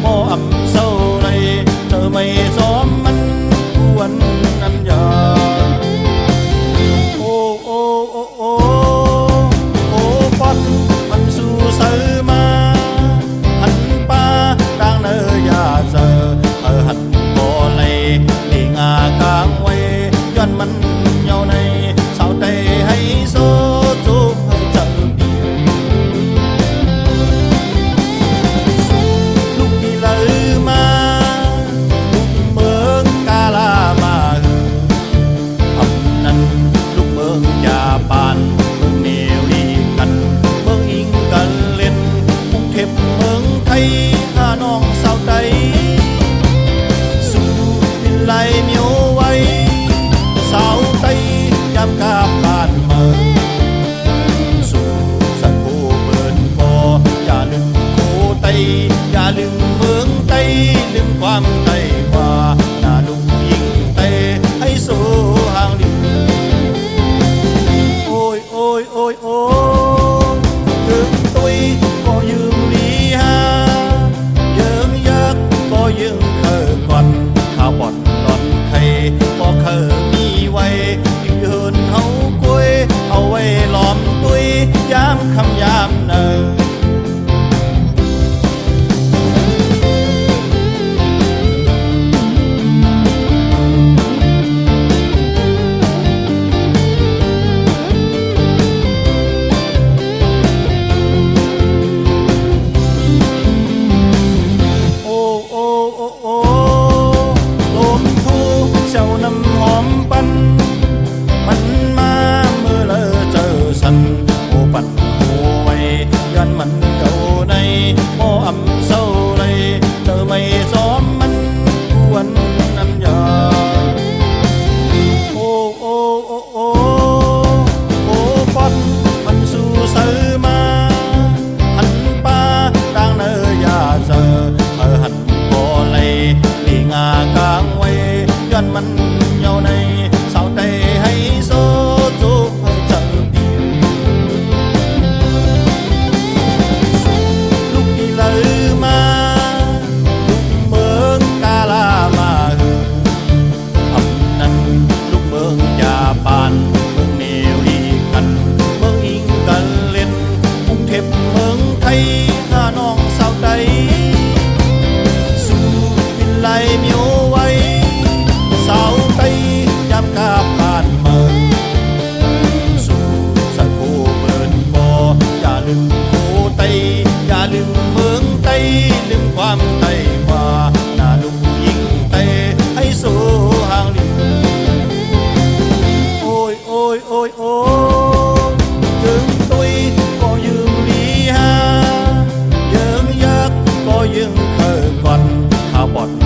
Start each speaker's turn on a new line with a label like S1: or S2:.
S1: mô ẩm sâu này chờ mây gió mắn quấn ăn giờ ô ô ô ô ô bắt anh su sơ ma hắn ba đang nơi nhà giờ ở hẳn có lầy đi ngà càng quay doan mắn nhau này sao tay hay số giúp hơi chậm lúc đi lỡ mà lúc mơ ca la mà ẩm năn lúc mơ nhà bàn mơ nèo đi cần mơ in cần lên cũng thêm mơ thấy hà non sao đây su tin lại miêu quay sao tay giam cả bàn mờ su sa cô bền coอย่าลืมโคไตอย่าลืมเมืองไตลืมความไตว่าหน้าลุงยิงไตให้สู้ห่างลิโอ้ยโอ้ยโอ้ยโอ้ยืมตุยก็ยืมลีฮายืมยักก็ยืมเคอก่อนข้าวบ่อนหลอนไข่ก็เคอมีไว้ยืนเฮากล้วยเอาไว้ล้อมตุยยามคำยามเนอมันเก่าในโมอำเศร้าเลยเจอไม่ซ้อมมันกวนน้ำยาโอ้โอ้โอ้โอ้โอ้ปอนมันสู่เสือมาหันป้าดังเนยาเจอหันบ่อเลยดีงากลางไว้ย้อนมันเยาในสาวใจให้โซจูเจอลืมเมืองไต้ลืมความไต้ว่าหน้าลุงยิงไต้ให้สู้ห่างลิโอ้ยโอ้ยโอ้ยโอ้ยืมตุยก็ยืมลีฮายืมยักก็ยืมเคอก่อนข้าวบ่อน